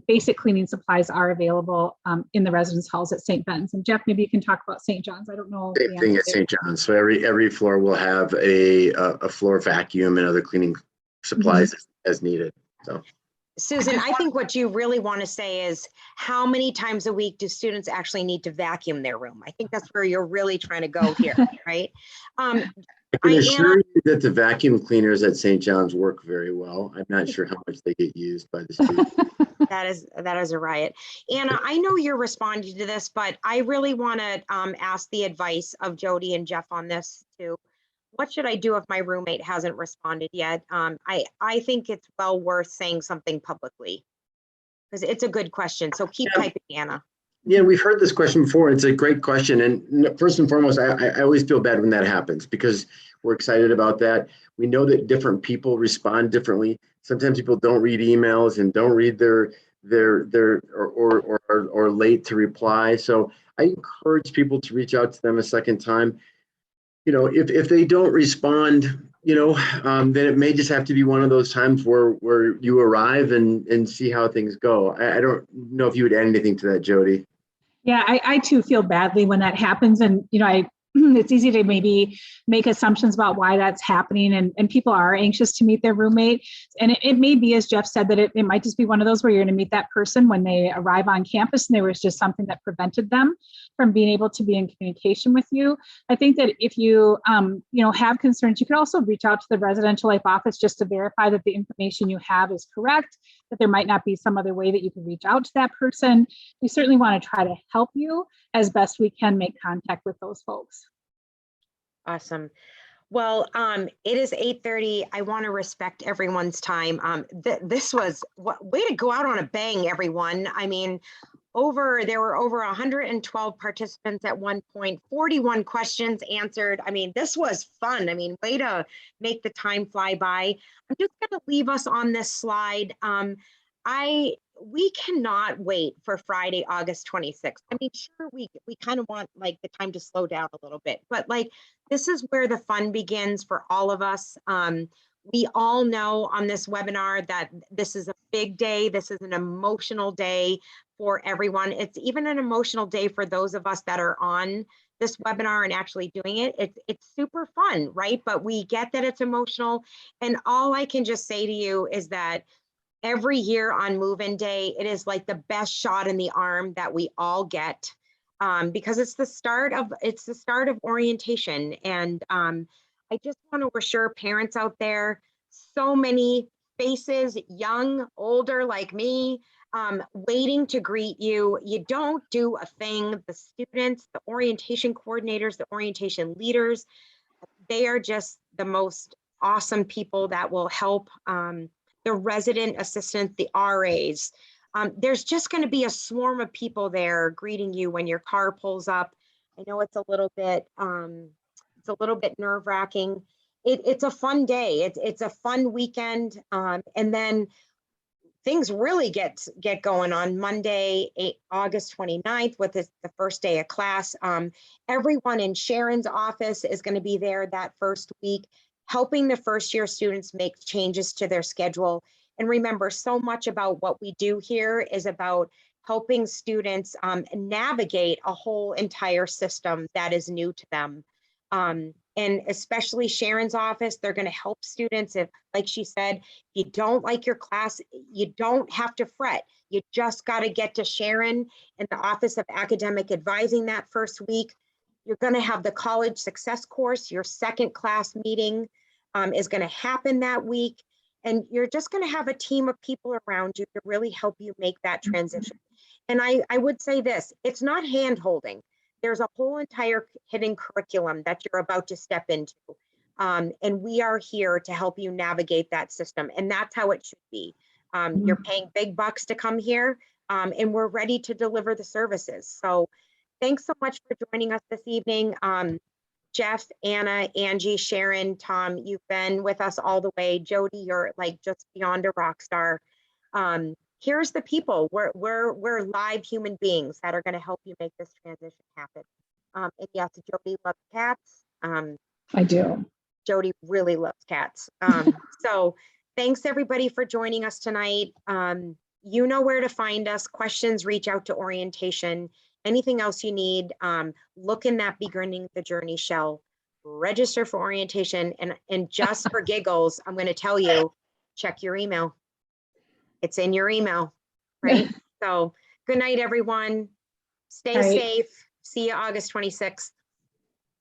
basic cleaning supplies are available in the residence halls at St. Ben's. And Jeff, maybe you can talk about St. John's. I don't know. Same thing at St. John's. So every floor will have a floor vacuum and other cleaning supplies as needed. So Susan, I think what you really want to say is how many times a week do students actually need to vacuum their room? I think that's where you're really trying to go here, right? I can assure you that the vacuum cleaners at St. John's work very well. I'm not sure how much they get used by the students. That is a riot. Anna, I know you're responding to this, but I really want to ask the advice of Jody and Jeff on this too. What should I do if my roommate hasn't responded yet? I think it's well worth saying something publicly because it's a good question. So keep typing, Anna. Yeah, we've heard this question before. It's a great question. And first and foremost, I always feel bad when that happens because we're excited about that. We know that different people respond differently. Sometimes people don't read emails and don't read their or late to reply. So I encourage people to reach out to them a second time. You know, if they don't respond, you know, then it may just have to be one of those times where you arrive and see how things go. I don't know if you would add anything to that, Jody. Yeah, I too feel badly when that happens. And, you know, it's easy to maybe make assumptions about why that's happening. And people are anxious to meet their roommate. And it may be, as Jeff said, that it might just be one of those where you're going to meet that person when they arrive on campus and there was just something that prevented them from being able to be in communication with you. I think that if you, you know, have concerns, you could also reach out to the residential life office just to verify that the information you have is correct, that there might not be some other way that you can reach out to that person. We certainly want to try to help you as best we can make contact with those folks. Awesome. Well, it is 8:30. I want to respect everyone's time. This was way to go out on a bang, everyone. I mean, there were over 112 participants at one point, 41 questions answered. I mean, this was fun. I mean, way to make the time fly by. I'm just going to leave us on this slide. We cannot wait for Friday, August 26th. I mean, sure, we kind of want like the time to slow down a little bit, but like, this is where the fun begins for all of us. We all know on this webinar that this is a big day. This is an emotional day for everyone. It's even an emotional day for those of us that are on this webinar and actually doing it. It's super fun, right? But we get that it's emotional. And all I can just say to you is that every year on Move-In Day, it is like the best shot in the arm that we all get, because it's the start of orientation. And I just want to assure parents out there, so many faces, young, older like me, waiting to greet you. You don't do a thing. The students, the orientation coordinators, the orientation leaders, they are just the most awesome people that will help the resident assistants, the RAs. There's just going to be a swarm of people there greeting you when your car pulls up. I know it's a little bit nerve-wracking. It's a fun day. It's a fun weekend, and then things really get going on Monday, August 29th, with the first day of class. Everyone in Sharon's office is going to be there that first week, helping the first year students make changes to their schedule. And remember, so much about what we do here is about helping students navigate a whole entire system that is new to them. And especially Sharon's office, they're going to help students if, like she said, you don't like your class, you don't have to fret. You just got to get to Sharon in the Office of Academic Advising that first week. You're going to have the college success course. Your second class meeting is going to happen that week. And you're just going to have a team of people around you to really help you make that transition. And I would say this, it's not hand holding. There's a whole entire hidden curriculum that you're about to step into. And we are here to help you navigate that system. And that's how it should be. You're paying big bucks to come here, and we're ready to deliver the services. So thanks so much for joining us this evening. Jeff, Anna, Angie, Sharon, Tom, you've been with us all the way. Jody, you're like just beyond a rock star. Here's the people. We're live human beings that are going to help you make this transition happen. And yes, Jody loves cats. I do. Jody really loves cats. So thanks everybody for joining us tonight. You know where to find us. Questions, reach out to orientation. Anything else you need, look in that Beginning the Journey shell, register for orientation, and just for giggles, I'm going to tell you, check your email. It's in your email, right? So good night, everyone. Stay safe. See you August 26th.